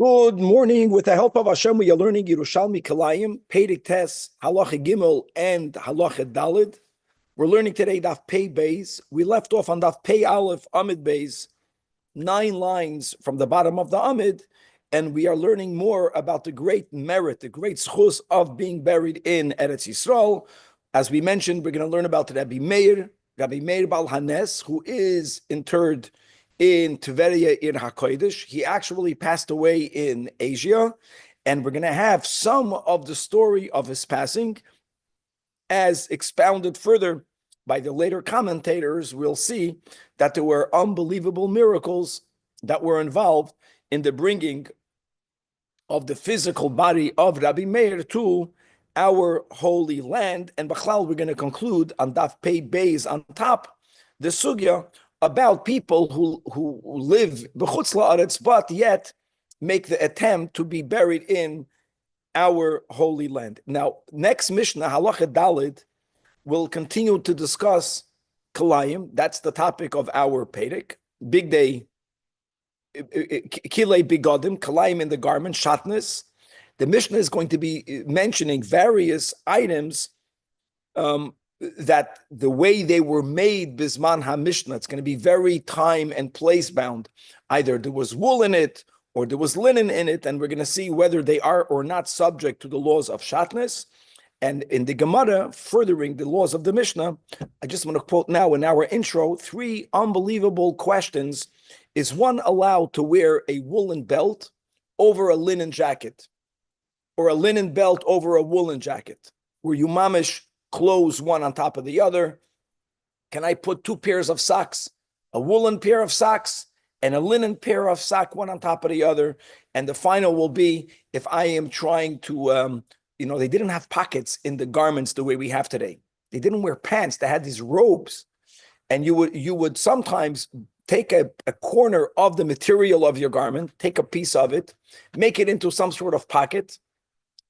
Good morning. With the help of Hashem, we are learning Yerushalmi Kalayim, Perek Tes, Halacha Gimel, and Halacha Dalid. We're learning today Daf Pei Beis. We left off on Daf Pei Aleph Amid Beis, 9 lines from the bottom of the Amid, and we are learning more about the great merit, the great schus of being buried in Eretz Yisrael. As we mentioned, we're going to learn about Rabbi Meir Bal Hanes, who is interred in Tveria in HaKodesh. He actually passed away in Asia, and we're going to have some of the story of his passing as expounded further by the later commentators. We'll see that there were unbelievable miracles that were involved in the bringing of the physical body of Rabbi Meir to our holy land. And Bachlal, we're going to conclude on Daf Pei Beis on top, the sugya about people who live b'chutz la'aretz, but yet make the attempt to be buried in our holy land. Now, next Mishnah, Halacha Dalid, will continue to discuss Kalayim. That's the topic of our Perek. Big day, Kilei Bigodim, Kalayim in the garment, Shatnez. The Mishnah is going to be mentioning various items that the way they were made bisman ha-mishnah, it's going to be very time and place bound. Either there was wool in it or there was linen in it, and we're going to see whether they are or not subject to the laws of shatnez. And in the Gemara, furthering the laws of the Mishnah, I just want to quote now in our intro 3 unbelievable questions. Is one allowed to wear a woolen belt over a linen jacket, or a linen belt over a woolen jacket? Were you mamish clothes one on top of the other? Can I put 2 pairs of socks, a woolen pair of socks and a linen pair of sock, one on top of the other? And the final will be if I am trying to, they didn't have pockets in the garments the way we have today. They didn't wear pants. They had these robes, and you would sometimes take a corner of the material of your garment, take a piece of it, make it into some sort of pocket,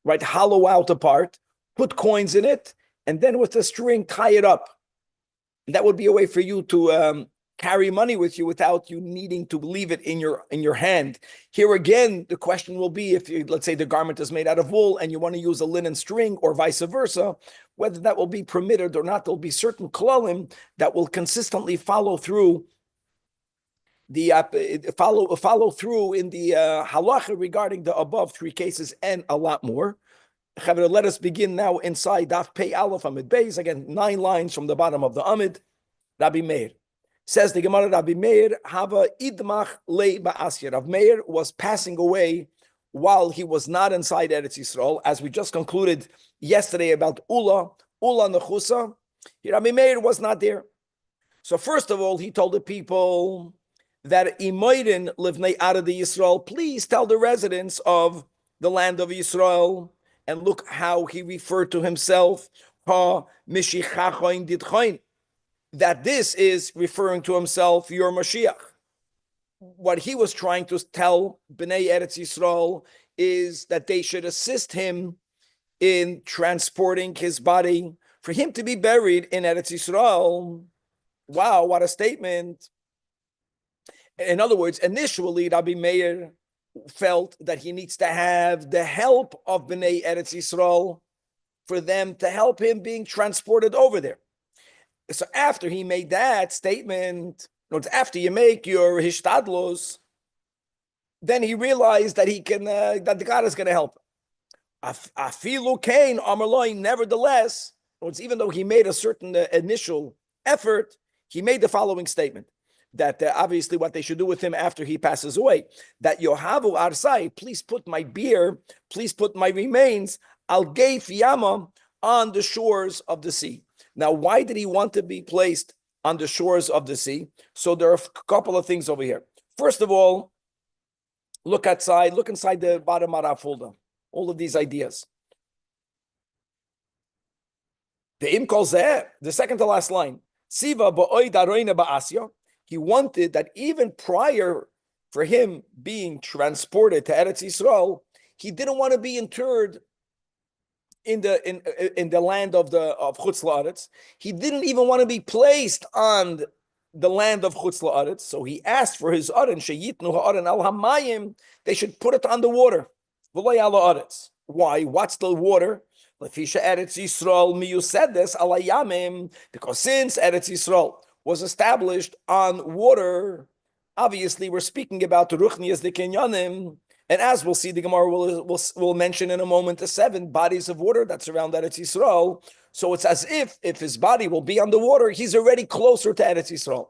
right? Hollow out a part, put coins in it, and then with a string, tie it up. And that would be a way for you to carry money with you without you needing to leave it in your hand. Here again, the question will be, if you, let's say the garment is made out of wool and you want to use a linen string or vice versa, whether that will be permitted or not. There'll be certain klalim that will consistently follow through the follow through in the halacha regarding the above 3 cases and a lot more. Let us begin now inside Daf Pei Aleph Amid Beis. Again, 9 lines from the bottom of the Amid. Rabbi Meir says, the Gemara, Rabbi Meir hava idmach le ba'asya. Rabbi Meir was passing away while he was not inside Eretz Yisrael, as we just concluded yesterday about Ula Nechusa. Rabbi Meir was not there. So first of all, he told the people that Imoidin livnei Arad Yisrael, please tell the residents of the land of Yisrael. And look how he referred to himself, that this is referring to himself, your Mashiach. What he was trying to tell Bnei Eretz Yisrael is that they should assist him in transporting his body for him to be buried in Eretz Yisrael. Wow, what a statement. In other words, initially, Rabbi Meir felt that he needs to have the help of Bnei Eretz Yisrael for them to help him being transported over there. So after he made that statement, after you make your hishtadlos, then he realized that he can, that the God is going to help him. Afilu kain amarloi, nevertheless, even though he made a certain initial effort, he made the following statement. That obviously what they should do with him after he passes away, that Yohavu Arsai, please put my beer, please put my remains, al geif yama, on the shores of the sea. Now, why did he want to be placed on the shores of the sea? So there are a couple of things over here. First of all, look inside the bottom of our folder, all of these ideas. The im kol zeh, the second to last line, Siva ba'oid aroina ba'asya. He wanted that even prior for him being transported to Eretz Yisrael, he didn't want to be interred in the land of Chutz La'aretz. He didn't even want to be placed on the land of Chutz La'aretz. So he asked for his Aron, Sheyitnu ha'aron al hamayim, they should put it on the water. V'lo al ha'aretz. Why? What's the water? Lefisha Eretz Yisrael miyusedes al hayamim, because since Eretz Yisrael was established on water, obviously we're speaking about the Ruchnias de Kenyanim, and as we'll see, the Gemara will mention in a moment the 7 bodies of water that surround Eretz Yisrael. So it's as if his body will be on the water, he's already closer to Eretz Yisrael.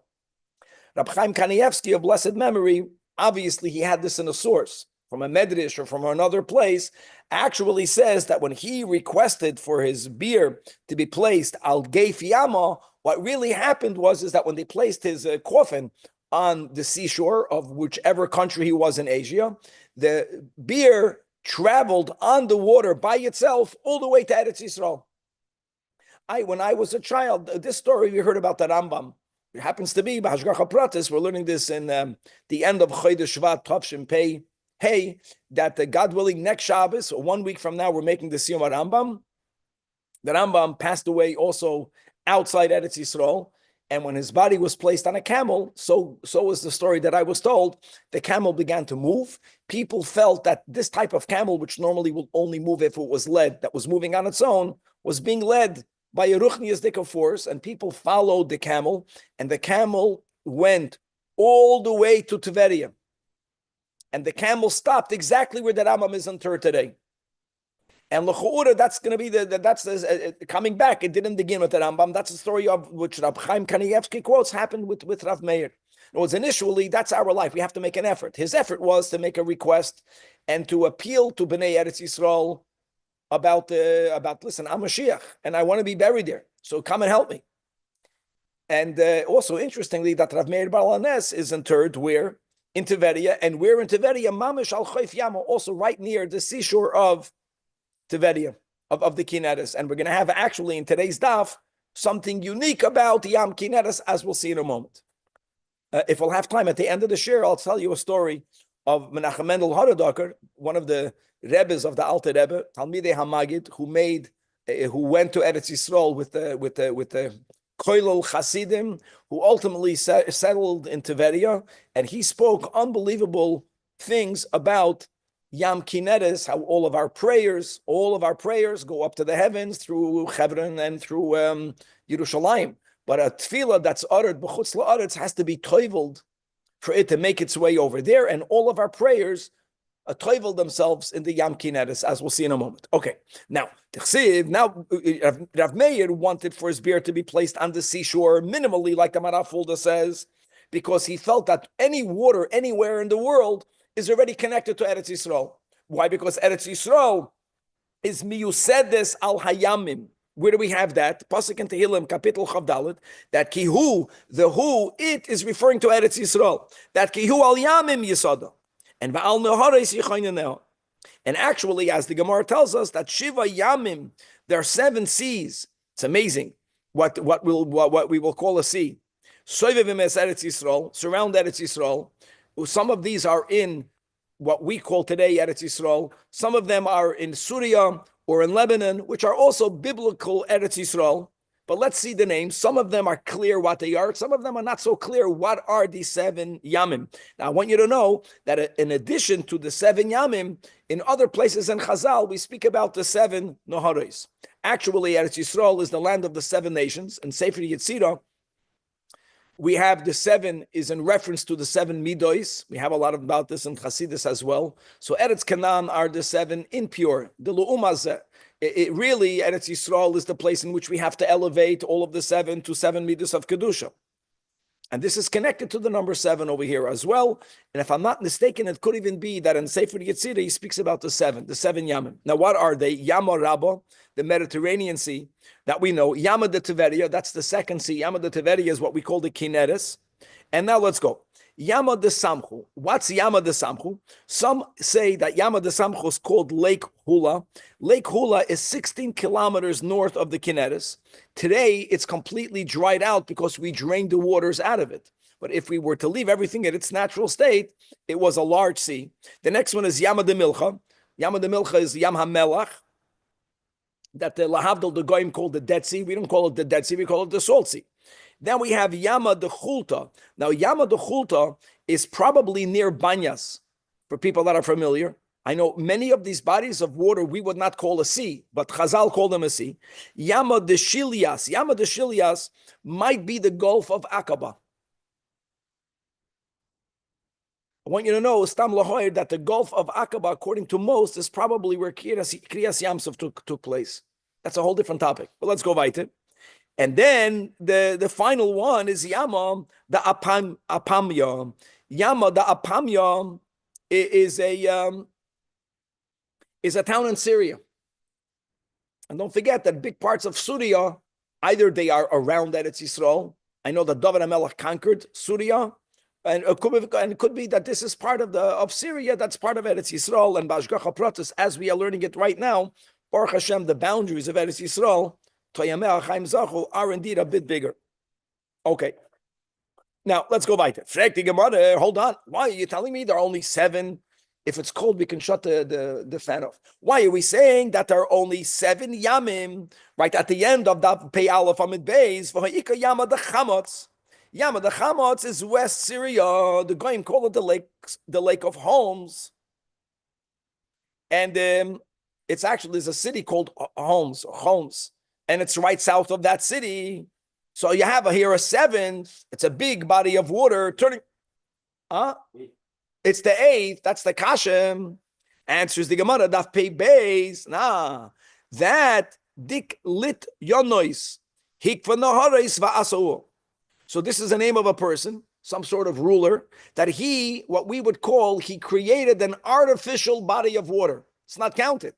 Rabbi Chaim Kanievsky of blessed memory, obviously he had this in a source from a medrash or from another place, actually says that when he requested for his beer to be placed al geif yama, what really happened is that when they placed his coffin on the seashore of whichever country he was in Asia, the beer traveled on the water by itself all the way to Eretz Yisrael. When I was a child, this story we heard about the Rambam. It happens to be B'Hashgacha Pratis. We're learning this in the end of Chodesh Shvat Tavshin Pei Hey, that God willing next Shabbos or 1 week from now we're making the Siyum Rambam. The Rambam passed away also outside Eretz Yisrael. And when his body was placed on a camel, so was the story that I was told, the camel began to move. People felt that this type of camel, which normally will only move if it was led, that was moving on its own, was being led by a Ruchnias Dika force, and people followed the camel, and the camel went all the way to Tveria. And the camel stopped exactly where the Rambam is interred today. And l'chu'ura, that's going to be coming back. It didn't begin with the Rambam. That's the story of which Rabbi Chaim Kanievsky quotes happened with Rav Meir. It was initially, that's our life. We have to make an effort. His effort was to make a request and to appeal to Bnei Eretz Yisrael about listen, I'm a Mashiach and I want to be buried there. So come and help me. And also interestingly, that Rav Meir Baal HaNes is interred where? In Tveria, and we're in Tveria, Mamish al Chayf Yama, also right near the seashore of Tveria, of the Kineres. And we're going to have actually in today's daf something unique about Yam Kineres, as we'll see in a moment. If we'll have time at the end of the shir, I'll tell you a story of Menachem Mendel Horodoker, one of the Rebbes of the Alter Rebbe, Talmidei Hamagid, who went to Eretz Yisrael with the Koilel Chasidim, who ultimately settled in Tveria, and he spoke unbelievable things about Yam Kineres, how all of our prayers go up to the heavens through Hebron and through Yerushalmi. But a tefillah that's uttered b'chutz la'aretz has to be toiveled for it to make its way over there, and all of our prayers toivel themselves in the Yam Kineres, as we'll see in a moment. Okay, now Rav Meir wanted for his beer to be placed on the seashore minimally, like the Marafulda says, because he felt that any water anywhere in the world is already connected to Eretz Yisrael. Why? Because Eretz Yisrael is miyusedes al hayamim. Where do we have that? Pasuk in Tehillim, Kapitel Chavdalet, that kihu, it is referring to Eretz Yisrael. That kihu al yamim yisada. And va'al nehares yichayneneh. And actually, as the Gemara tells us, that Shiva Yamim, there are 7 seas. It's amazing what we will call a sea. Soivevim es Eretz Yisrael, surround Eretz Yisrael. Some of these are in what we call today Eretz Yisrael. Some of them are in Syria or in Lebanon, which are also biblical Eretz Yisrael. But let's see the names. Some of them are clear what they are. Some of them are not so clear. What are these 7 Yamim? Now, I want you to know that in addition to the 7 Yamim, in other places in Chazal, we speak about the 7 Nohares. Actually, Eretz Yisrael is the land of the 7 nations. In Sefer Yetzirah, we have the 7 is in reference to the 7 Midois. We have a lot about this in Chassidus as well. So Eretz Canaan are the 7 impure. The Lu'umazeh. It really, Eretz Yisrael is the place in which we have to elevate all of the 7 to 7 midas of Kedusha. And this is connected to the number 7 over here as well. And if I'm not mistaken, it could even be that in Sefer Yetzirah, he speaks about the 7 Yamim. Now, what are they? Yama Rabba, the Mediterranean Sea that we know. Yama de Tveria, that's the 2nd sea. Yama de Tveria is what we call the Kineres. And now let's go. Yama de Samchu. What's Yama de Samchu? Some say that Yama de Samchu is called Lake Hula. Lake Hula is 16 kilometers north of the Kineres. Today, it's completely dried out because we drained the waters out of it. But if we were to leave everything in its natural state, it was a large sea. The next one is Yama de Milcha. Yama de Milcha is Yam HaMelach, that the Lahavdal, the Goyim called the Dead Sea. We don't call it the Dead Sea, we call it the Salt Sea. Then we have Yama de Chulta. Now, Yama de Chulta is probably near Banyas, for people that are familiar. I know many of these bodies of water we would not call a sea, but Chazal called them a sea. Yama de Shilias. Yama de Shilias might be the Gulf of Aqaba. I want you to know, Stam Lahoyer, that the Gulf of Aqaba, according to most, is probably where Kriyas Yamsuf took place. That's a whole different topic. But let's go weiter. And then the final one is Yama the Apamya. Yama the Apamya is a town in Syria. And don't forget that big parts of Syria, either they are around Eretz Yisrael. I know that David HaMelech conquered Syria. And it could be that this is part of Syria, that's part of Eretz Yisrael, and Bashgacha Pratis, as we are learning it right now, Baruch Hashem, the boundaries of Eretz Yisrael, Toyameh Chaim Zachu, are indeed a bit bigger. Okay. Now, let's go weiter. Frag the Gemara, hold on. Why are you telling me there are only 7? If it's cold, we can shut the fan off. Why are we saying that there are only 7 Yamim, right at the end of that Pei Aleph Amid Beis, V'ha'ika Yama the Chamotz. Yama the Chamotz is West Syria. The Goyim call it the Lake of Homs. And it's actually, there's a city called Homs. And it's right south of that city. So you have here a 7th. It's a big body of water turning. It's the 8th. That's the Kashem. Answers the Gemara, Daf Pei Beis. That dik lit yonois. Hikva nahareis va'asau. So this is the name of a person, some sort of ruler, that what we would call, he created an artificial body of water. It's not counted.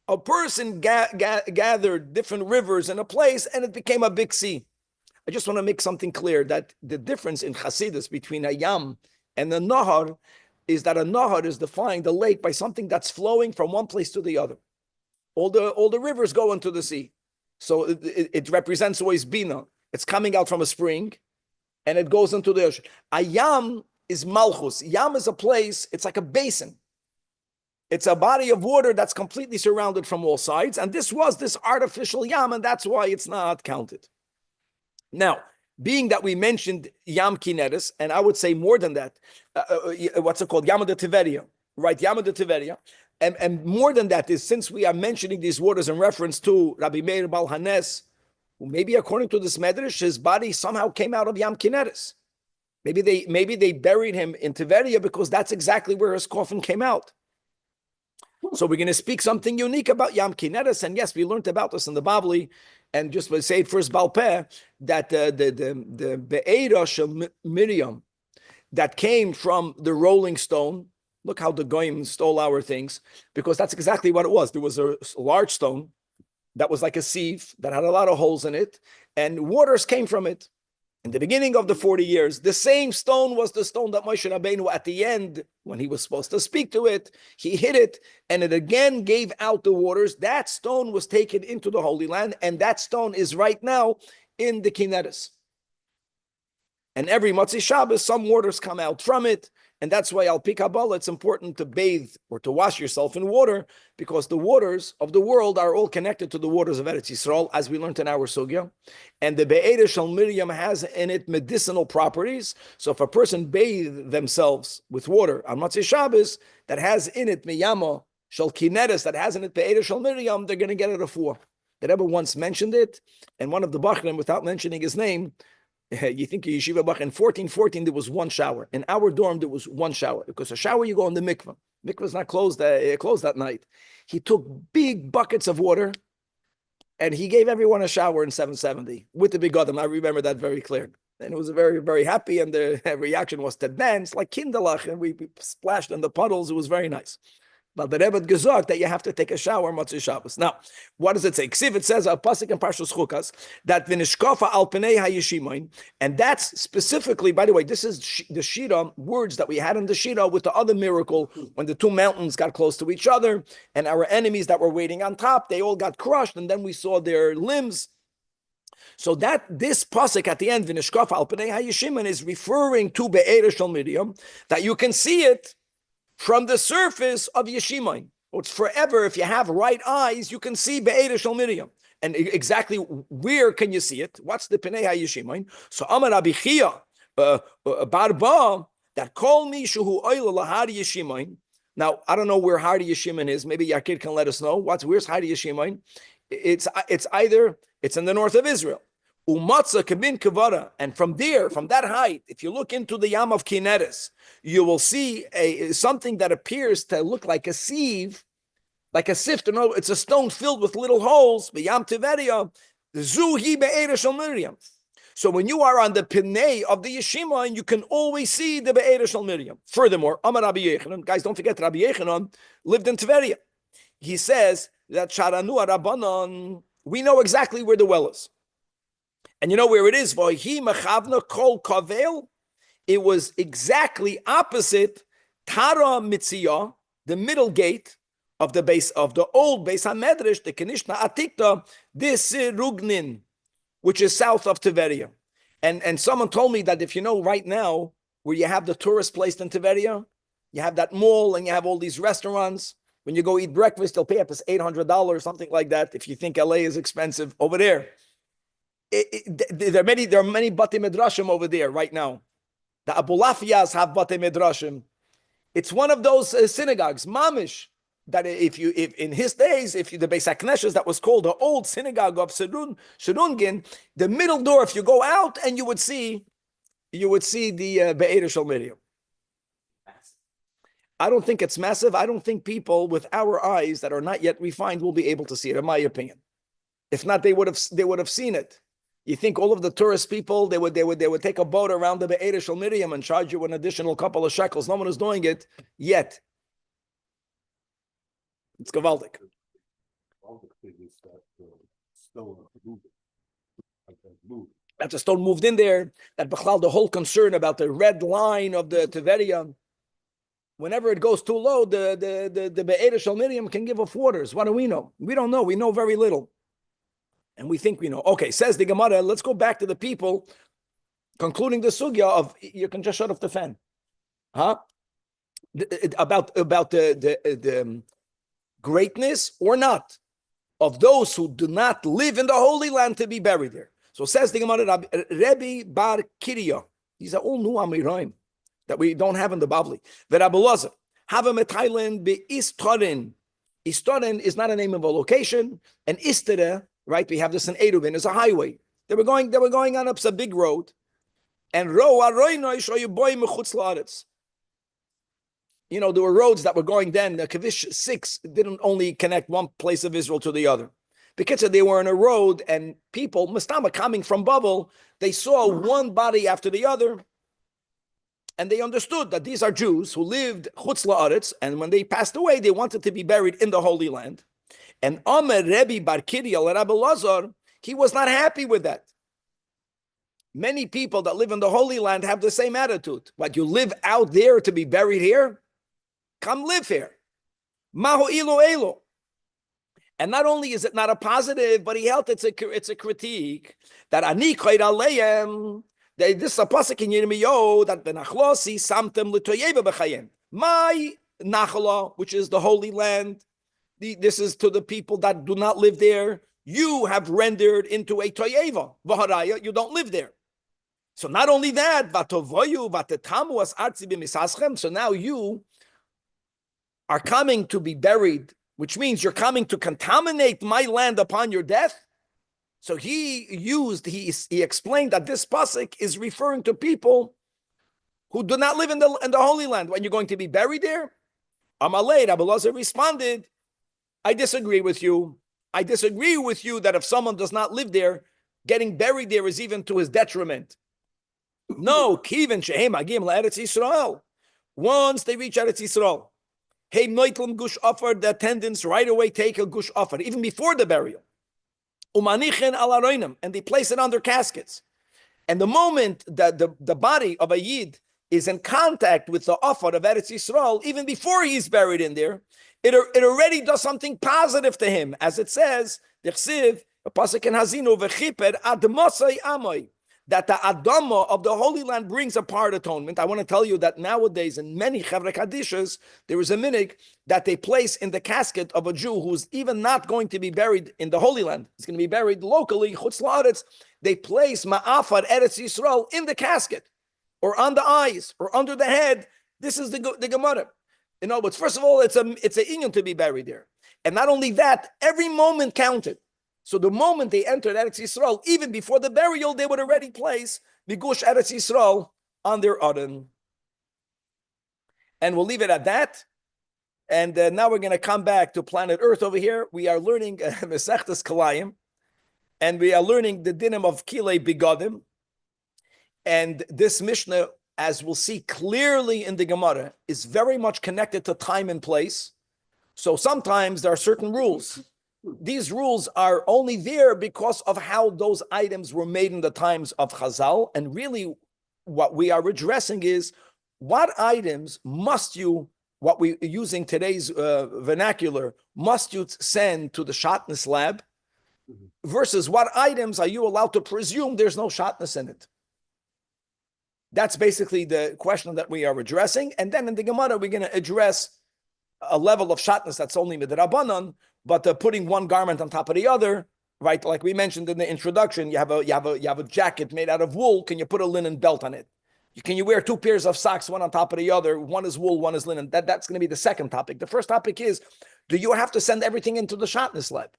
A person gathered different rivers in a place and it became a big sea. I just want to make something clear that the difference in Hasidus between a Yam and a Nahar is that a Nahar is defining the lake by something that's flowing from one place to the other. All the rivers go into the sea. So it represents always Bina. It's coming out from a spring and it goes into the ocean. A Yam is Malchus. Yam is a place, it's like a basin. It's a body of water that's completely surrounded from all sides. And this was this artificial Yam, and that's why it's not counted. Now, being that we mentioned Yam Kineres, and I would say more than that, what's it called? Yam de Tiberia, right? Yam de Tiberia. And more than that is, since we are mentioning these waters in reference to Rabbi Meir Bal Hanes, who maybe according to this Medrash, his body somehow came out of Yam Kineres. Maybe they buried him in Tiberia because that's exactly where his coffin came out. So we're going to speak something unique about Yam Kineres, and yes, we learned about this in the Bavli, and just to say it first, Balpeh, that the Be'era Shel Miriam that came from the rolling stone. Look how the Goyim stole our things, because that's exactly what it was. There was a large stone that was like a sieve that had a lot of holes in it, and waters came from it. In the beginning of the 40 years, the same stone was the stone that Moshe Rabbeinu, at the end, when he was supposed to speak to it, he hit it, and it again gave out the waters. That stone was taken into the Holy Land, and that stone is right now in the Kineres. And every Motzei Shabbos, some waters come out from it, and that's why Al Pi Kabbalah, it's important to bathe or to wash yourself in water, because the waters of the world are all connected to the waters of Eretz Yisrael, as we learned in our sugya. And the Be'era Shel Miriam has in it medicinal properties. So if a person bathe themselves with water on Motzei Shabbos that has in it Miyama Shel Kineres, that has in it Be'era Shel Miriam, they're going to get it a 4. The Rebbe once mentioned it, and one of the Bachrim, without mentioning his name, you think Yeshiva Bach in 1414 there was one shower. In our dorm there was one shower, because a shower you go in the mikveh. Mikveh is not closed. Closed that night. He took big buckets of water, and he gave everyone a shower in 770 with the begodim. I remember that very clear. And it was very, very happy, and the reaction was to dance like kinderlach, and we splashed in the puddles. It was very nice. But the Rebbe gesagt that you have to take a shower Motzei Shabbos. Now, what does it say? Ksiv, it says a pasuk in Parshas Chukas that v'nishkafa al pnei hayishimoin, and that's specifically, by the way, this is the Shira words that we had in the Shira with the other miracle when the two mountains got close to each other, and our enemies that were waiting on top, they all got crushed, and then we saw their limbs. So that this pasuk at the end, v'nishkafa al pnei hayishimoin, is referring to Be'era Shel Miriam, that you can see it from the surface of Yeshimon. It's forever. If you have right eyes, you can see Be'era Shel Miriam. And exactly where can you see it? What's the Pnei HaYeshimain? So Amar Rabbi Chia Barba that call me Shuhu Oil Lahari Yeshimain. Now I don't know where Hari Yeshimain is. Maybe Yakir can let us know. Where's Hari Yeshimain? It's in the north of Israel. Umatza kabin kavara, and from there, from that height, if you look into the Yam of Kineres, you will see something that appears to look like a sieve, like a sift. No, it's a stone filled with little holes. B'Yam Tiveria, zuhi be'era shel Miriam. So when you are on the Pnei of the Yeshima, you can always see the be'era shel Miriam. Furthermore, Amar Rabbi Yechanan, guys, don't forget Rabbi Yechanan lived in Tiveria. He says that Sharanu Rabbanon, we know exactly where the well is. And you know where it is? It was exactly opposite Tara Mitziyah, the middle gate of the base of the old Beis HaMedrash, the Kenishna Atikta, this Rugnin, which is south of Tiveria. And someone told me that if you know right now where you have the tourist place in Tiveria, you have that mall and you have all these restaurants. When you go eat breakfast, they'll pay up as $800, something like that. If you think LA is expensive over there. There are many Batei Midrashim over there right now. The Abulafiyas have Batei Midrashim. It's one of those synagogues, Mamish, that if in his days, the Beis HaKneshes that was called the old synagogue of Shurungin, the middle door, if you go out and you would see the Be'er Shel Miriam. I don't think it's massive. I don't think people with our eyes that are not yet refined will be able to see it, in my opinion. If not, they would have seen it. You think all of the tourist people they would take a boat around the Be'er Shel Miriam and charge you an additional couple of shekels? No one is doing it yet. It's gewaldig. That the stone moved in there. That Bechlal, the whole concern about the red line of the Tiveria. Whenever it goes too low, the Be'er Shel Miriam can give off waters. What do we know? We don't know. We know very little. And we think we know. Okay, says the Gemara, let's go back to the people, concluding the sugya of, you can just shut off the fan. Huh? About the greatness or not of those who do not live in the Holy Land to be buried there. So says the Gemara, Rabbi Bar Kiria. These are all new Amiraim that we don't have in the Bavli. The Rabbi Lazar, have a metailen be Istorin. Istorin is not a name of a location, and Istere, right? We have this in Eruvin, is a highway. They were going on up a big road, and there were roads that were going then. The Kavish 6 didn't only connect one place of Israel to the other. Because they were on a road, and people, Mustama coming from Babel, they saw one body after the other, and they understood that these are Jews who lived Chutz La'aretz, and when they passed away, they wanted to be buried in the Holy Land. And Omer Rebbe Bar Kiria Rabbi Lazar, he was not happy with that. Many people that live in the Holy Land have the same attitude. What, you live out there to be buried here? Come live here. Maho ilo elo. And not only is it not a positive, but he held it's a critique that ani koyd aleim. This is a pasuk in Yirmiyahu that benachlosi samtem l'toyeva b'chayim. My nachala, which is the Holy Land, this is to the people that do not live there. You have rendered into a toyeva v'haraya. You don't live there. So not only that, vatovoyu vatetamu as artzi b'misaschem. So now you are coming to be buried, which means you're coming to contaminate my land upon your death. So he explained that this pasuk is referring to people who do not live in the Holy Land. When you're going to be buried there, Amalei Rabbi Lazar responded, I disagree with you. I disagree with you that if someone does not live there, getting buried there is even to his detriment. No, Kivin Shehem Agim LaEretz Yisrael. Once they reach Eretz Yisrael, hey, Noitlam Gush Offer, the attendants right away take a Gush Offer, even before the burial. Umanichen al aroinim, and they place it on their caskets. And the moment that the body of a Yid is in contact with the Offer of Eretz Yisrael, even before he's buried in there, it already does something positive to him. As it says, the Chsiv, a pasuk in Hazinu, v'chiper ad mosai amoy, that the Adama of the Holy Land brings a part atonement. I want to tell you that nowadays in many Chevra Kadishas, there is a minhag that they place in the casket of a Jew who's even not going to be buried in the Holy Land. He's going to be buried locally, Chutz La'aretz. They place Ma'afar Eretz Yisrael in the casket, or on the eyes, or under the head. This is the Gemara. In other words, first of all, it's a inyan to be buried there. And not only that, every moment counted. So the moment they entered Eretz Yisrael, even before the burial, they would already place Migush Eretz Yisrael on their Aron. And we'll leave it at that. And now we're going to come back to planet Earth over here. We are learning Mesechtes Kalayim. And we are learning the dinim of Kilei Bigadim. And this Mishnah, as we'll see clearly in the Gemara, is very much connected to time and place. So sometimes there are certain rules. These rules are only there because of how those items were made in the times of Chazal. And really what we are addressing is what items must you, what we're using today's vernacular, must you send to the shotness lab versus what items are you allowed to presume there's no shotness in it. That's basically the question that we are addressing. And then in the Gemara, we're going to address a level of shotness that's only midrabanan, but putting one garment on top of the other, right? Like we mentioned in the introduction, you have a jacket made out of wool. Can you put a linen belt on it? Can you wear two pairs of socks, one on top of the other? One is wool, one is linen. That's going to be the second topic. The first topic is, do you have to send everything into the shotness lab?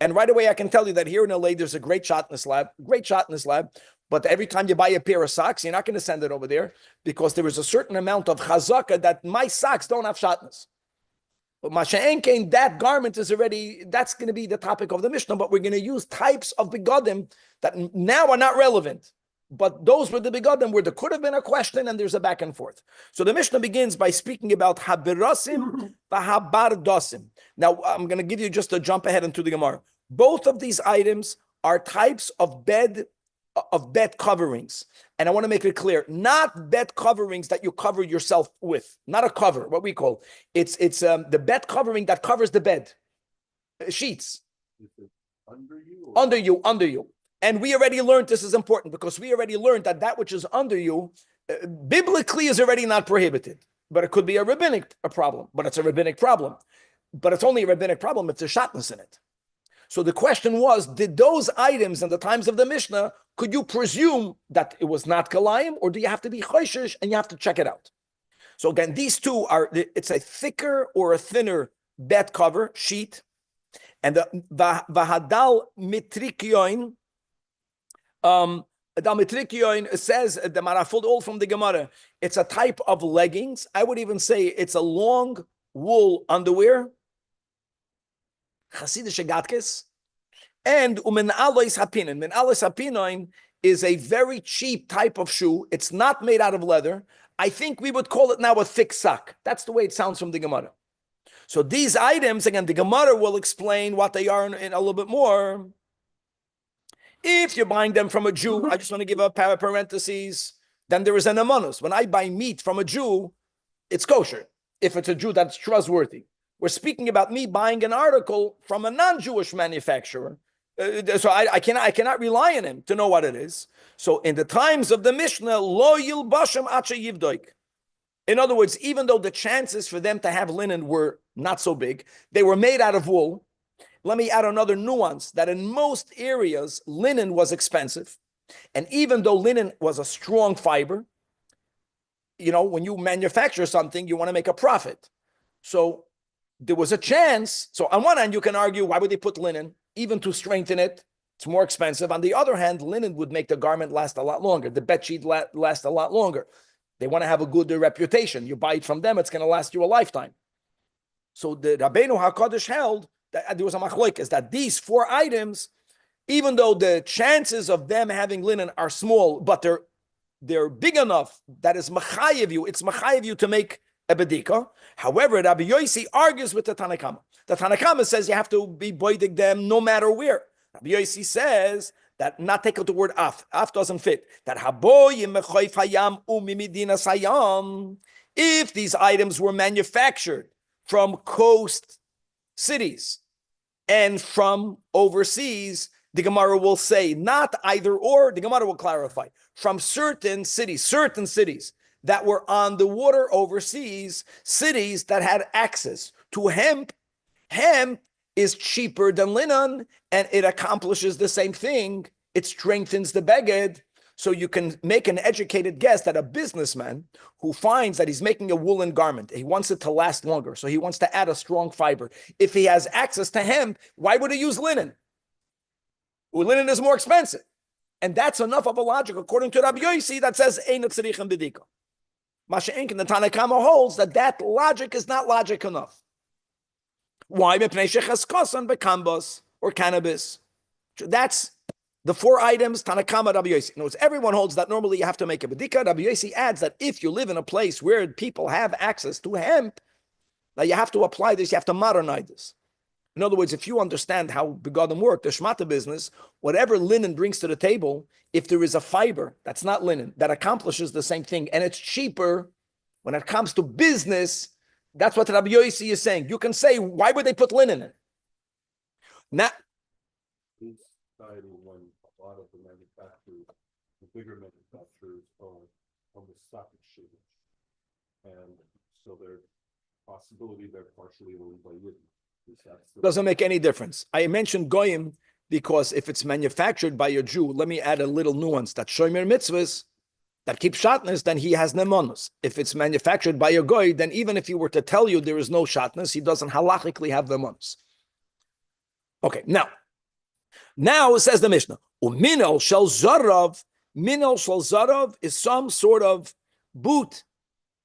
And right away, I can tell you that here in LA, there's a great shotness lab. But every time you buy a pair of socks, you're not going to send it over there because there is a certain amount of chazaka that my socks don't have shotness. But Masha'enkein, that garment is already, that's going to be the topic of the Mishnah, but we're going to use types of begadim that now are not relevant. But those were the begadim where there could have been a question and there's a back and forth. So the Mishnah begins by speaking about habirasim vahabardasim. Now, I'm going to give you just a jump ahead into the Gemara. Both of these items are types of bed coverings. And I want to make it clear, not bed coverings that you cover yourself with, not a cover, what we call. It's the bed covering that covers the bed. Sheets. Under you. And we already learned this is important because we already learned that which is under you, biblically is already not prohibited. But it could be a rabbinic problem, but it's a rabbinic problem. But it's only a rabbinic problem if there's shotness in it. So the question was, did those items in the times of the Mishnah, could you presume that it was not kalayim, or do you have to be choishish and you have to check it out? So again, these two it's a thicker or a thinner bed cover, sheet, and the vahadal mitrikyoin, says, the marafod all from the Gemara, it's a type of leggings. I would even say it's a long wool underwear, Hasidic gatkes, and umen alois hapinin. Min alois hapinin is a very cheap type of shoe. It's not made out of leather. I think we would call it now a thick sock. That's the way it sounds from the Gemara. So these items, again, the Gemara will explain what they are in a little bit more. If you're buying them from a Jew, I just want to give a parentheses, then there is an amanus. When I buy meat from a Jew, it's kosher. If it's a Jew that's trustworthy. We're speaking about me buying an article from a non-Jewish manufacturer. So I cannot rely on him to know what it is. So in the times of the Mishnah, lo yilbashem acha yivdoik. In other words, even though the chances for them to have linen were not so big, they were made out of wool. Let me add another nuance that in most areas, linen was expensive. And even though linen was a strong fiber, when you manufacture something, you want to make a profit. So there was a chance. So on one hand, you can argue, why would they put linen? Even to strengthen it, it's more expensive. On the other hand, linen would make the garment last a lot longer. The bedsheet last a lot longer. They want to have a good reputation. You buy it from them, it's going to last you a lifetime. So the Rabbeinu HaKadosh held that there was a machlokes, that these four items, even though the chances of them having linen are small, but they're big enough that it's machayev you to make a bedika. However, Rabbi Yossi argues with the Tanakama. The Tanakama says you have to be boidig them no matter where. Rabbi Yossi says that not take out the word af. Af doesn't fit. That haboyim mechoyf hayam umimidina sayam. If these items were manufactured from coast cities and from overseas, The Gemara will say not either or. The Gemara will clarify from certain cities that were on the water overseas, cities that had access to hemp. Hemp is cheaper than linen, and it accomplishes the same thing. It strengthens the beged. So you can make an educated guess that a businessman who finds that he's making a woolen garment, he wants it to last longer, so he wants to add a strong fiber. If he has access to hemp, why would he use linen? Well, linen is more expensive. And that's enough of a logic, according to Rabbi Yossi, that says, Ein tzarichem b'dika. Masha'enkin, the Tanna Kama holds that logic is not logic enough. Why? Or cannabis. That's the four items, Tanakama, Rabbi Yossi. In other words, everyone holds that normally you have to make a bedika. Rabbi Yossi adds that if you live in a place where people have access to hemp, that you have to apply this, you have to modernize this. In other words, if you understand how begadim work, the shmata business, whatever linen brings to the table, if there is a fiber that's not linen, that accomplishes the same thing, and it's cheaper when it comes to business, that's what Rabbi Yossi is saying. You can say, why would they put linen in? Now, when a lot of the manufacturers, the bigger manufacturers are on the stock exchange, and so there's possibility they're partially owned by Yidden. Doesn't make any difference. I mentioned goyim because if it's manufactured by a Jew, let me add a little nuance that shomer mitzvahs that keep shatnez, then he has nemonus. If it's manufactured by a goy, then even if he were to tell you there is no shatnez, he doesn't halachically have nemonus. Okay, now it says the Mishnah, Uminal shel zarav. Minal shel zarav is some sort of boot.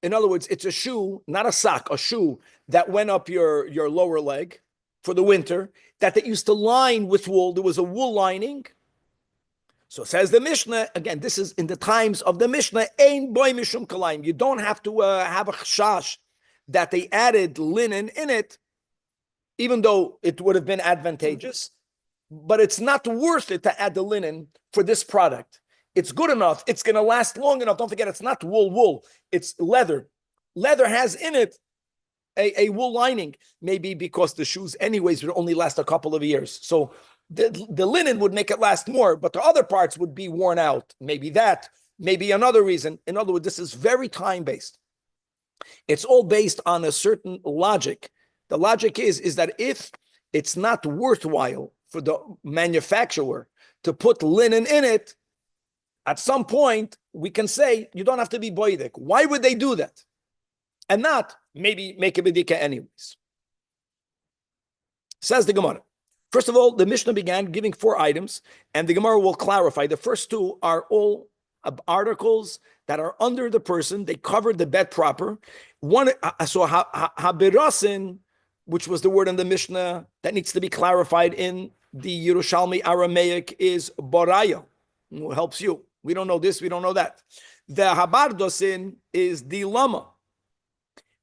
In other words, it's a shoe, not a sock, a shoe that went up your lower leg for the winter, that they used to line with wool. There was a wool lining. So says the Mishnah, again, this is in the times of the Mishnah, Ein boy mishum kalayim. You don't have to have a chashash that they added linen in it, even though it would have been advantageous. But it's not worth it to add the linen for this product. It's good enough. It's going to last long enough. Don't forget, it's not wool. It's leather. Leather has in it a wool lining, maybe because the shoes anyways would only last a couple of years. So the linen would make it last more, but the other parts would be worn out. Maybe that, maybe another reason. In other words, this is very time-based. It's all based on a certain logic. The logic is that if it's not worthwhile for the manufacturer to put linen in it, at some point we can say you don't have to be boidik. Why would they do that? And not maybe make a bedika anyways. Says the Gemara. First of all, the Mishnah began giving 4 items, and the Gemara will clarify. The first 2 are all articles that are under the person. They cover the bed proper. One, so habirasin, which was the word in the Mishnah that needs to be clarified in the Yerushalmi Aramaic, is boraya. Who helps you? We don't know this, we don't know that. The habardosin is the lama.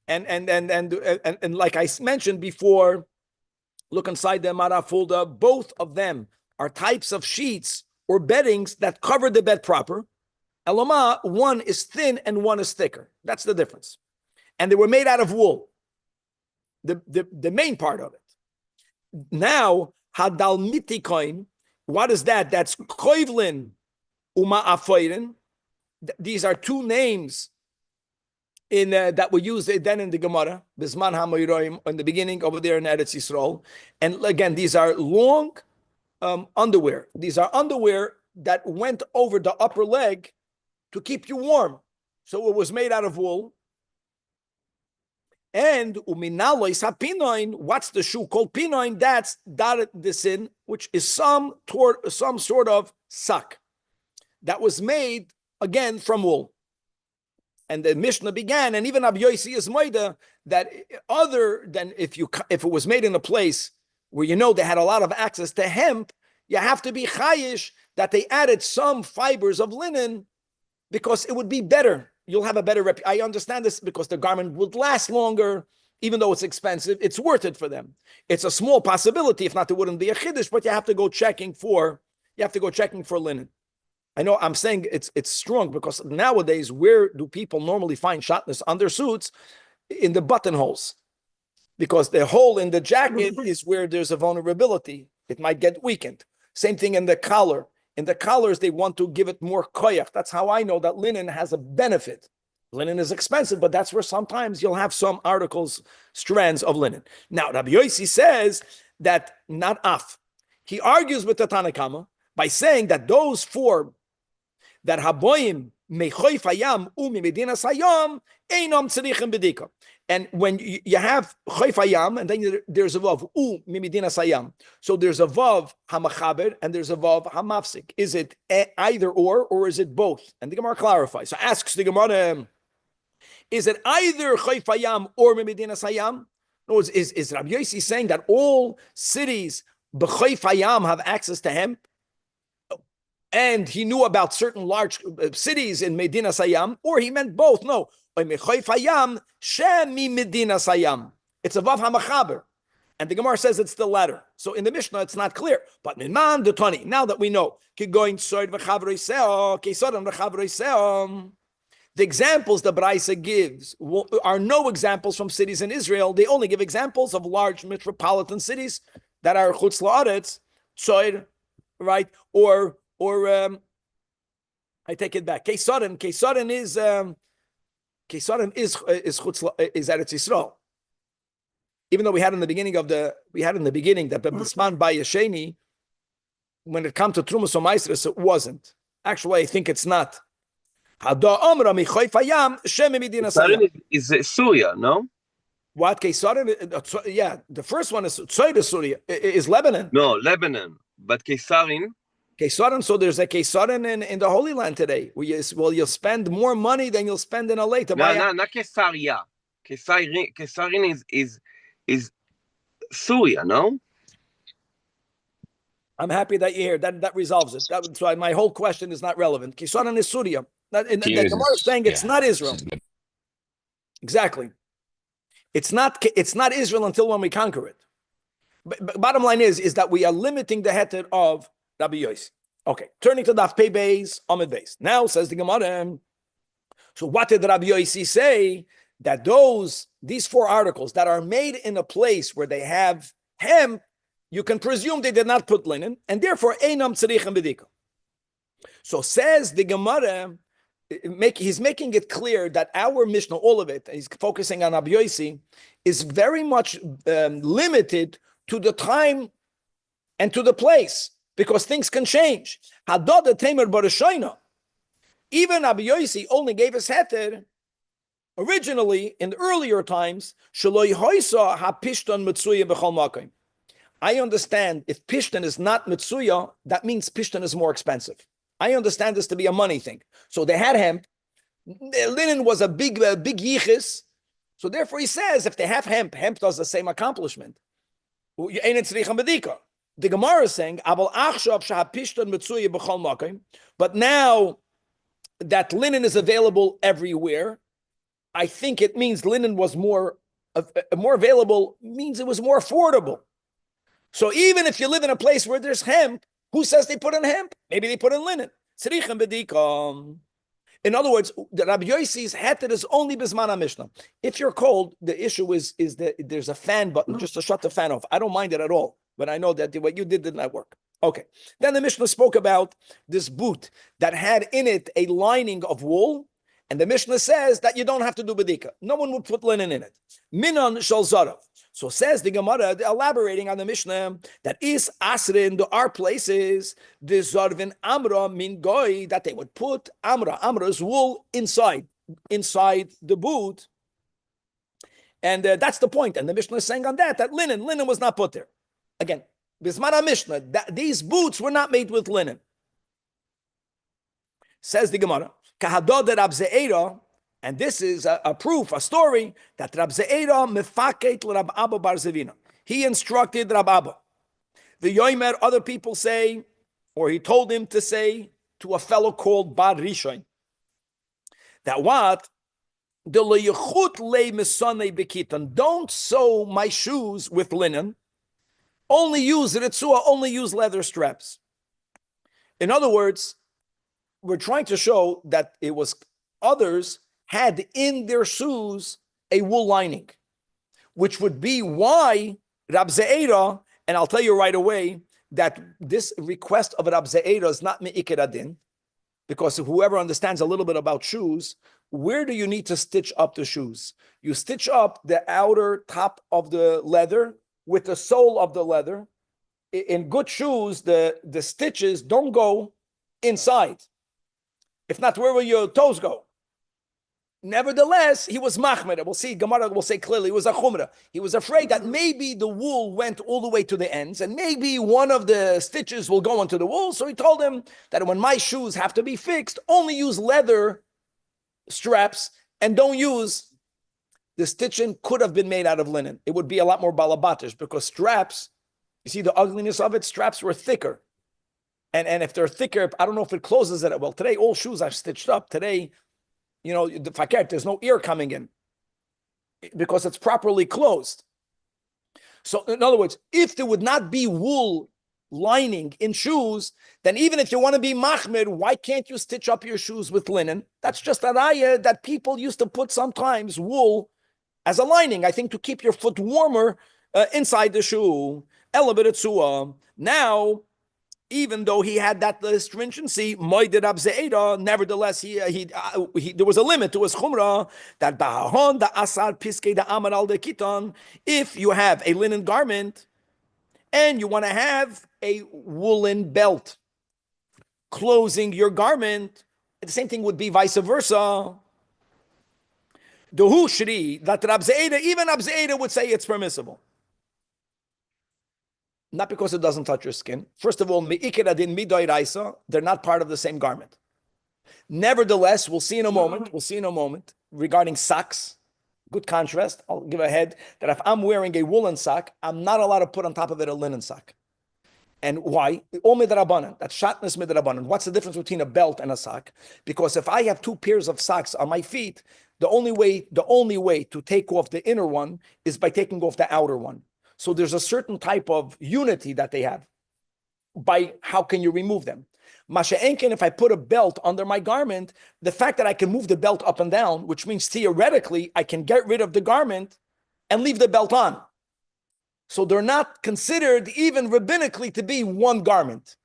And like I mentioned before, look inside the Mara folder, both of them are types of sheets or beddings that cover the bed proper. Elama, one is thin and one is thicker. That's the difference. And they were made out of wool. The main part of it. Now, hadalmitikoin, what is that? That's koivlin uma afoirin. These are 2 names in that were used then in the Gemara, Bisman HaMoiroim, in the beginning over there in Eretz Yisrael. And again, these are long underwear. These are underwear that went over the upper leg to keep you warm. So it was made out of wool. And uminalois hapinoin, what's the shoe called pinoin? That's daredesin, which is some sort of sock that was made again from wool. And the Mishnah began, and even Rabbi Yossi is moida that other than if it was made in a place where they had a lot of access to hemp, you have to be chayish that they added some fibers of linen because it would be better. You'll have a better rep. I understand this because the garment would last longer, even though it's expensive. It's worth it for them. It's a small possibility. If not, it wouldn't be a chiddush. But you have to go checking for linen. I know I'm saying it's strong because nowadays, where do people normally find shatnez under suits? In the buttonholes, because the hole in the jacket is where there's a vulnerability. It might get weakened. Same thing in the collar. In the collars, they want to give it more koyach. That's how I know that linen has a benefit. Linen is expensive, but that's where sometimes you'll have some articles, strands of linen. Now, Rabbi Yossi says that not af. He argues with the Tanakama by saying that those four that haboyim mechoyf hayam umimedina sayam einom tzrichim bedika. And when you have choyf hayam, and then there's a vav umimedina sayam. So there's a vav hamachaber and there's a vav hamafsik. Is it either or is it both? And the Gemara clarifies. So asks the Gemara, is it either choyf hayam or mimedina sayam? No, is Rabbi Yossi saying that all cities b'choyf hayam have access to hemp? And he knew about certain large cities in Medina Sayam, or he meant both. No, it's a vav hamachaber, and the Gemara says it's the latter. So in the Mishnah, it's not clear. But minman the Tani, now that we know, the examples the Braisa gives are no examples from cities in Israel. They only give examples of large metropolitan cities that are chutz la'aretz, tzoid, right, or I take it back. Kesarim is Eretz Yisrael. Even though we had in the beginning that Bisman by Yesheni, when it comes to Trumas or Maestris, it wasn't. Actually, I think it's not. Kesarim is Syria, no? What Kesarim? Yeah, the first one is Tzoid Syria, is Lebanon. No, Lebanon, but Kesarim. Kesarim, so there's a Kesarim in the Holy Land today. You'll spend more money than you'll spend in a late. No, not Kesaria. Kesarim is Syria, no? I'm happy that you're here. That resolves it. That's why my whole question is not relevant. Kesarim is Syria. The Gemara is saying it's not Israel. Exactly. It's not Israel until when we conquer it. But bottom line is that we are limiting the heter of Rabbi Yossi. Okay, turning to Daf Pei Beis, Amud Beis. Now says the Gemara. So what did Rabbi Yossi say? That these four articles that are made in a place where they have hemp, you can presume they did not put linen, and therefore einam tzarichem bedika. So says the Gemara, he's making it clear that our Mishnah, all of it, he's focusing on Rabbi Yossi, is very much limited to the time and to the place, because things can change. Even Rabbi Yossi only gave us heter originally in the earlier times. I understand if pishtan is not mitzuya, that means pishtan is more expensive. I understand this to be a money thing. So they had hemp. Linen was a big yichis. So therefore he says, if they have hemp does the same accomplishment. The Gemara is saying, but now that linen is available everywhere, I think it means linen was more available, means it was more affordable. So even if you live in a place where there's hemp, who says they put in hemp? Maybe they put in linen. In other words, the Rabbi Yossi's heter is only bisman HaMishnah. If you're cold, the issue is that there's a fan button just to shut the fan off. I don't mind it at all, but I know that what you did not work. Okay. Then the Mishnah spoke about this boot that had in it a lining of wool, and the Mishnah says that you don't have to do bedika. No one would put linen in it. Minon shel zarav. So says the Gemara, elaborating on the Mishnah, that is asrin, there are places, the zarvin amra min goy, that they would put amra's wool inside the boot. And that's the point. And the Mishnah is saying on that linen was not put there. Again, bisman HaMishnah, these boots were not made with linen. Says the Gemara, kahadod Rab Ze'era, and this is a proof, a story, that Rab Ze'era mefaket Rab Abba bar Zevina. He instructed Rab Abba. The Yoimer, other people say, or he told him to say to a fellow called Bar Rishon, that what? Don't sew my shoes with linen. Only use ritzua, only use leather straps. In other words, we're trying to show that it was others had in their shoes a wool lining, which would be why Rab Ze'era, and I'll tell you right away, that this request of Rab Ze'era is not me'ikir adin, because whoever understands a little bit about shoes, where do you need to stitch up the shoes? You stitch up the outer top of the leather with the sole of the leather. In good shoes, the stitches don't go inside. If not, where will your toes go? Nevertheless, he was machmer. We'll see, Gemara will say clearly, it was a chumrah. He was afraid that maybe the wool went all the way to the ends, and maybe one of the stitches will go into the wool. So he told him that when my shoes have to be fixed, only use leather straps and don't use the stitching. Could have been made out of linen. It would be a lot more balabatish, because straps, you see the ugliness of it, straps were thicker. And if they're thicker, I don't know if it closes it. Well, today all shoes are stitched up. Today, you know, the fakert, there's no air coming in because it's properly closed. So in other words, if there would not be wool lining in shoes, then even if you want to be machmir, why can't you stitch up your shoes with linen? That's just an ayah that people used to put sometimes wool as a lining, I think, to keep your foot warmer inside the shoe. Now, even though he had that stringency, nevertheless, there was a limit to his chumrah that ba'ahon da asar piske da amar al de kiton. If you have a linen garment and you want to have a woolen belt closing your garment, the same thing would be vice versa. Dohu shri that Rab Ze'eda, even Rab Ze'eda would say it's permissible. Not because it doesn't touch your skin. First of all, me'ikir adin midoy raisa, they're not part of the same garment. Nevertheless, we'll see in a moment regarding socks. Good contrast. I'll give a head that if I'm wearing a woolen sock, I'm not allowed to put on top of it a linen sock. And why? All midrabanan. That's shatnez midrabanan. What's the difference between a belt and a sock? Because if I have two pairs of socks on my feet, the only way to take off the inner one is by taking off the outer one. So there's a certain type of unity that they have. By how can you remove them? Masha'enken, if I put a belt under my garment, the fact that I can move the belt up and down, which means theoretically I can get rid of the garment and leave the belt on. So they're not considered even rabbinically to be one garment.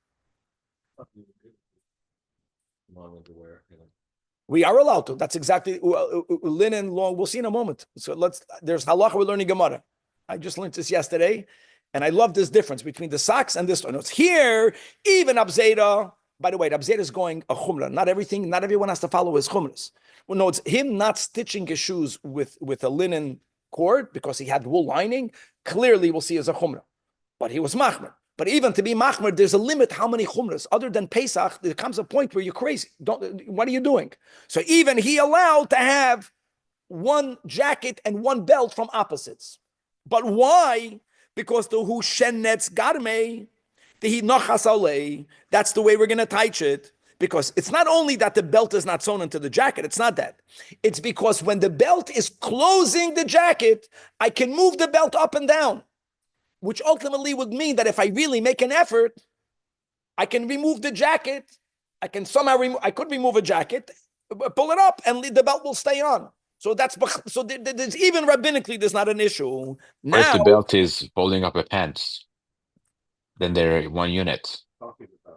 We are allowed to. That's exactly linen long. We'll see in a moment. So there's halacha, we're learning Gemara. I just learned this yesterday, and I love this difference between the socks and this one. It's here, even Rab Ze'eda. By the way, Rab Ze'eda is going a chumrah. Not everyone has to follow his chumras. Well, no, it's him not stitching his shoes with a linen cord because he had wool lining. Clearly, we'll see as a chumrah. But he was machmer. But even to be machmer, there's a limit how many chumras. Other than Pesach, there comes a point where you're crazy. What are you doing? So even he allowed to have one jacket and one belt from opposites. But why? Because the hu shenetz garme, the nochas alei. That's the way we're going to teach it. Because it's not only that the belt is not sewn into the jacket. It's not that. It's because when the belt is closing the jacket, I can move the belt up and down, which ultimately would mean that if I really make an effort, I can remove the jacket. I can somehow I could remove a jacket, pull it up, and the belt will stay on. So there's even rabbinically, there's not an issue. Now, if the belt is folding up a pants, then they're one unit.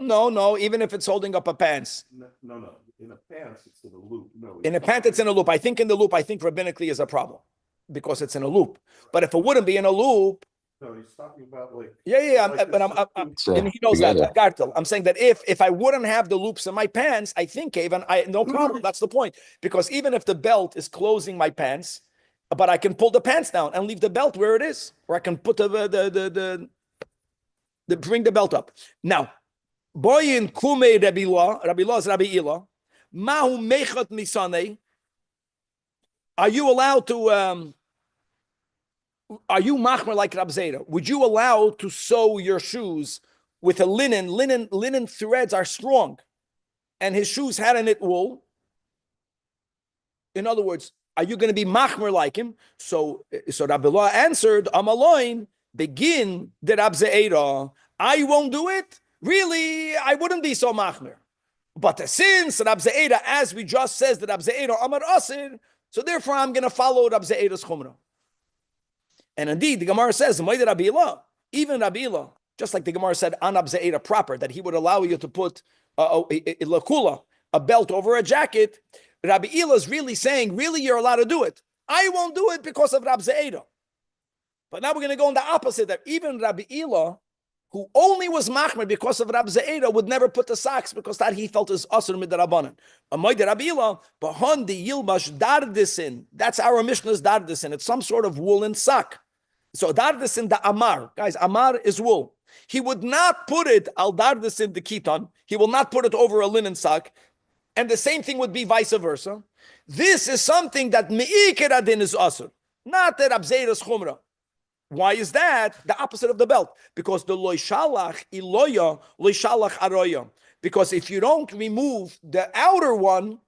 No, even if it's holding up a pants. No. In a pants, it's in a loop. No. In a pant, it's in a loop. I think rabbinically is a problem because it's in a loop. But if it wouldn't be in a loop. No, he's talking about like. Yeah. But and he knows that. Gartel. I'm saying that if I wouldn't have the loops in my pants, I think, even no problem. That's the point. Because even if the belt is closing my pants, but I can pull the pants down and leave the belt where it is, or I can put the bring the belt up. Now, boyin kume Rabbi Law is Rabbi Ila. Mahu mechat misane. Are you allowed to? Are you machmer like Rab Ze'eda? Would you allow to sew your shoes with a linen? Linen threads are strong, and his shoes had in it wool. In other words, are you going to be machmer like him? So Rabbi Law answered, Amaloin, begin the Rab Ze'eda. I won't do it. Really, I wouldn't be so machmer. But since Rab Ze'eda, as we just says, that Rab Ze'eda Amar Asir, so therefore I'm going to follow Rab Ze'eda's chumrah. And indeed, the Gemara says, even Rabbi Ila, just like the Gemara said, anab ze'era proper, that he would allow you to put lakula, a belt over a jacket. Rabbi Ila is really saying, really, you're allowed to do it. I won't do it because of Rab Ze'era. But now we're going to go in the opposite, that even Rabbi Ila, who only was machmer because of Rab Ze'era, would never put the socks because that he felt is asur midrabanan. Amoyde Rabbi Ila, bahon di yilbash dardisin. That's our Mishnah's dardisin. It's some sort of woolen sock. So dardisin the amar, guys. Amar is wool. He would not put it al dardisin the kiton. He will not put it over a linen sock. And the same thing would be vice versa. This is something that me'ikir adin is asur, not that Rab Ze'era's chumrah. Why is that? The opposite of the belt. Because the loy shalach iloya, loy shalach aroya. Because if you don't remove the outer one,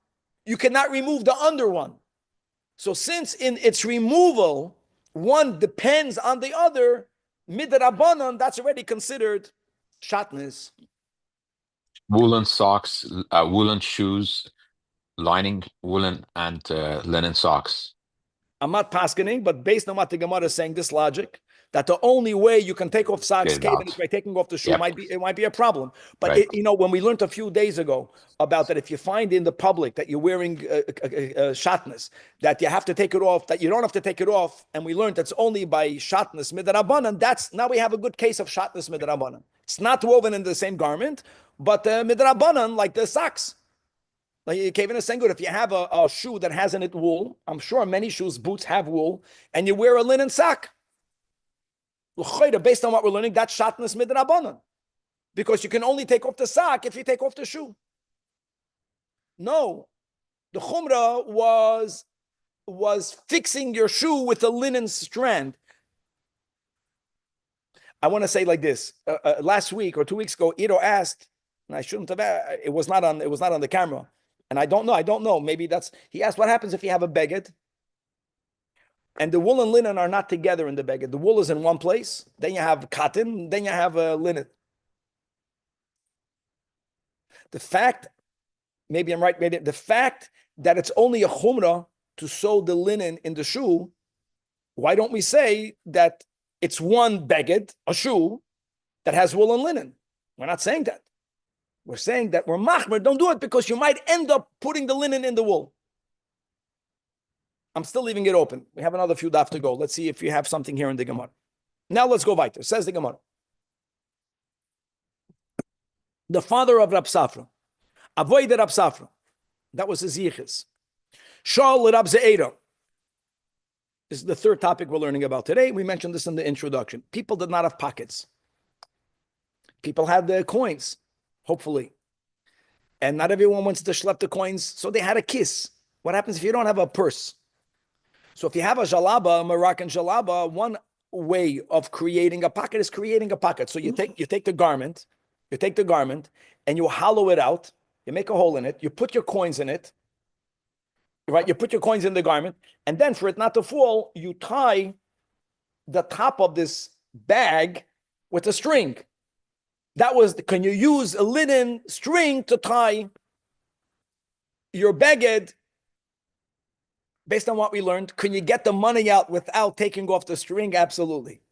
you cannot remove the under one. So since in its removal, one depends on the other, midrabanan, that's already considered shatnez. Woolen socks, woolen shoes, lining woolen and linen socks. I'm not paskening, but based on what the Gemara is saying, this logic, that the only way you can take off socks is by taking off the shoe, it might be a problem. But right. When we learned a few days ago about that, if you find in the public that you're wearing shatnez, that you have to take it off, that you don't have to take it off, and we learned that's only by shatnez midrabanan. That's now we have a good case of shatnez midrabanan. It's not woven in the same garment, but midrabanan, like the socks. Like Kevin is saying, good. If you have a shoe that has in it wool, I'm sure many shoes, boots have wool, and you wear a linen sock. Based on what we're learning, that's shatnez midrabanan, because you can only take off the sock if you take off the shoe. No, the chumrah was fixing your shoe with a linen strand. I want to say like this: last week or 2 weeks ago, Ito asked, and I shouldn't have. It was not on the camera. And I don't know. Maybe he asked, what happens if you have a beged and the wool and linen are not together in the beged? The wool is in one place, then you have cotton, then you have linen. The fact, maybe I'm right, the fact that it's only a chumrah to sew the linen in the shoe, why don't we say that it's one beged, a shoe, that has wool and linen? We're not saying that. We're saying that we're machmer, don't do it because you might end up putting the linen in the wool. I'm still leaving it open. We have another few daf to go. Let's see if you have something here in the Gemara. Now let's go weiter. Says the Gemara. The father of Rab Safra, avoid Rab Safra, that was his yichus. Shal Rab Ze'era. This is the third topic we're learning about today. We mentioned this in the introduction. People did not have pockets. People had their coins. Hopefully. And not everyone wants to schlep the coins, so they had a kiss. What happens if you don't have a purse? So if you have a jalaba, a Moroccan jalaba, one way of creating a pocket is creating a pocket. So you take the garment, and you hollow it out, you make a hole in it, you put your coins in it, right? You put your coins in the garment, and then for it not to fall, you tie the top of this bag with a string. Can you use a linen string to tie your beged? Based on what we learned, can you get the money out without taking off the string? Absolutely.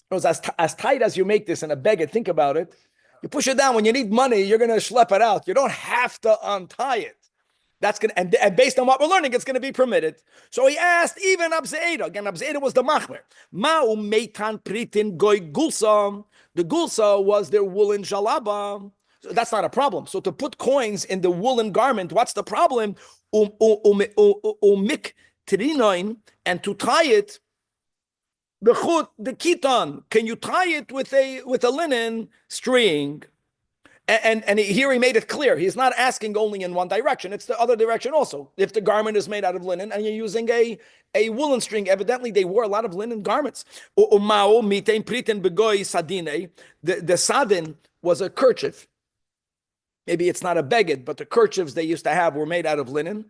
It was as tight as you make this in a beged. Think about it. You push it down. When you need money, you're going to schlep it out. You don't have to untie it. That's going to, and based on what we're learning, it's going to be permitted. So he asked even Rab Ze'era. Again, Rab Ze'era was the machmer. Ma'u meitan pritin goy gulsa. The gulsa was their woolen jalaba. So that's not a problem. So to put coins in the woolen garment, what's the problem? Umik trinoin, and to tie it, the kiton. Can you tie it with a linen string? And here he made it clear. He's not asking only in one direction. It's the other direction also. If the garment is made out of linen and you're using a woolen string, evidently they wore a lot of linen garments. The sadin was a kerchief. Maybe it's not a beged, but the kerchiefs they used to have were made out of linen.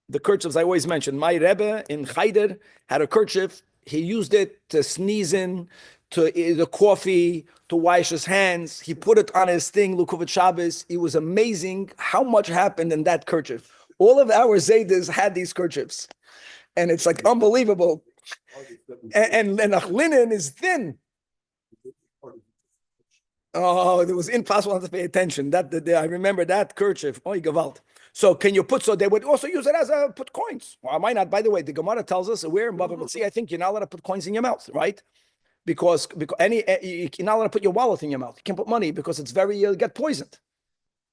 The kerchiefs I always mention. My Rebbe in Chayder had a kerchief. He used it to sneeze in, to the coffee, to wash his hands. He put it on his thing, Lukuvit Shabbos. It was amazing how much happened in that kerchief. All of our Zaydas had these kerchiefs. And it's like unbelievable. And linen is thin. Oh, it was impossible to pay attention. I remember that kerchief. Oh, gewalt. So can you put? So they would also use it as a put coins. Why might not? By the way, the Gemara tells us where in Bava Batzi, I think you're not allowed to put coins in your mouth, right? Because you're not allowed to put your wallet in your mouth. You can't put money because it's very get poisoned.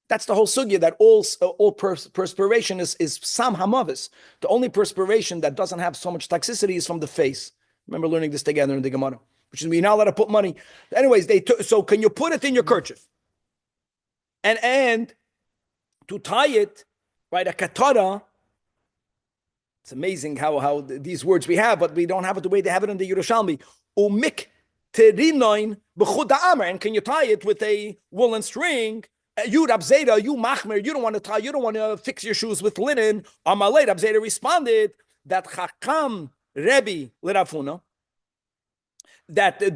That's the whole sugya, that all perspiration is sam hamavis. The only perspiration that doesn't have so much toxicity is from the face. Remember learning this together in the Gemara, which is we're not allowed to put money. Anyways, so can you put it in your kerchief? And to tie it, right, a katara. It's amazing how these words we have, but we don't have it the way they have it in the Yerushalmi. Umik terinoin b'chud ha'amar. And can you tie it with a woolen string? You Rab Zeda, you Machmer, you don't want to fix your shoes with linen. Amalei, Rab Zeda responded that Chakam Rebbe L'Rafuna, that in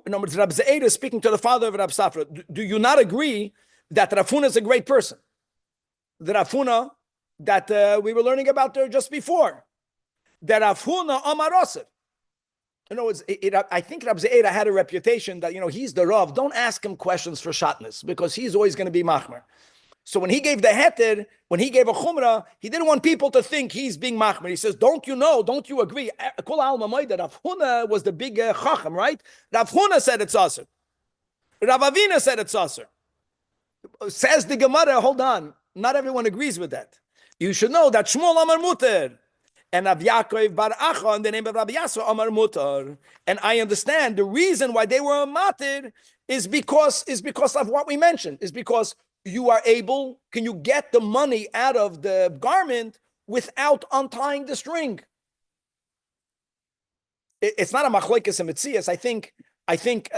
other words, Rab Zeda is speaking to the father of Rab Safra. Do you not agree that Rafuna is a great person? The Rafuna that we were learning about there just before. That Rafuna Amarosef. In other words, I think Rab Zeda had a reputation that, he's the Rav. Don't ask him questions for shatness because he's always going to be machmer. So when he gave the heter, when he gave a chumrah, he didn't want people to think he's being machmer. He says, don't you agree? Kol alma moida, Rav Huna was the big chacham, right? Rav Huna said it's aser. Rav Avina said it's aser. Says the Gemara, hold on. Not everyone agrees with that. You should know that Shmuel Amar Muter. And Rav Yaakov Bar Acha in the name of Rabbi Yasser Amar Mutar. And I understand the reason why they were matir is because of what we mentioned. Is because can you get the money out of the garment without untying the string? It's not a machlokes and metzias. I think.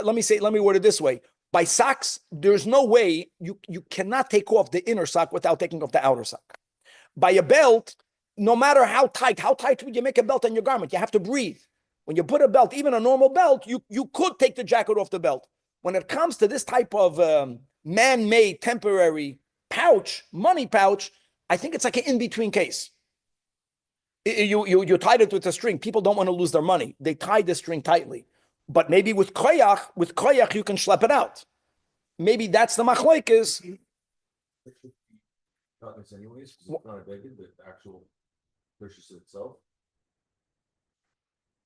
Let me word it this way. By socks, there's no way you cannot take off the inner sock without taking off the outer sock. By a belt, no matter how tight would you make a belt on your garment? You have to breathe. When you put a belt, even a normal belt, you could take the jacket off the belt. When it comes to this type of man-made temporary pouch, money pouch, I think it's like an in-between case. You tied it with a string. People don't want to lose their money. They tie the string tightly. But maybe with koyach, you can schlep it out. Maybe that's the machlokes. Anyways, it's not a beggar, the actual purchase itself.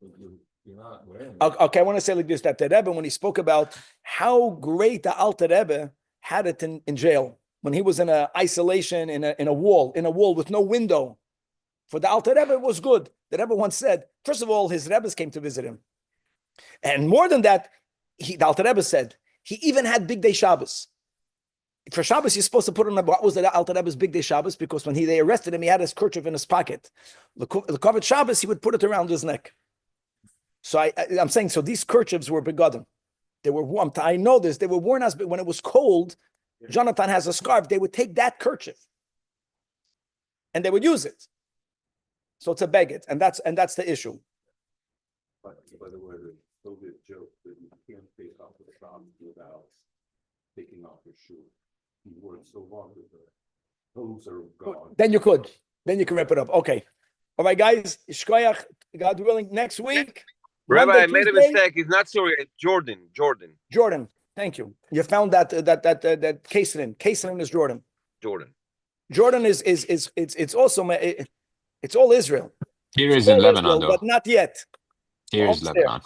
You're not wearing it. Okay, I want to say like this, that the Rebbe, when he spoke about how great the Alter Rebbe had it in jail, when he was in isolation in a wall with no window, for the Alter Rebbe it was good. The Rebbe once said, first of all, his Rebbes came to visit him. And more than that, the Alter Rebbe said, he even had Big Day Shabbos. For Shabbos, you're supposed to put on what was the Alter Rebbe's Big Day Shabbos, because when they arrested him, he had his kerchief in his pocket. The Kovet Shabbos, he would put it around his neck. So I'm saying, so these kerchiefs were begotten. They were warm. I know this. They were worn as when it was cold. Jonathan has a scarf. They would take that kerchief and they would use it. So it's a begit, and that's the issue. By the way, the Soviet joke that you can't take off the Shabbos without taking off your shoe. You wore it so long that the toes are gone. Then you can wrap it up. Okay. All right, guys. Shkoyach, God willing, next week. Rabbi, Monday, I made a Tuesday. mistake. It's not Syria. It's Jordan. Jordan. Thank you. You found that Caserin. Caserin is Jordan. Jordan is it's also it's all Israel. Here is It's in all Lebanon, Israel, though. but not yet. Here is Almost there. Lebanon.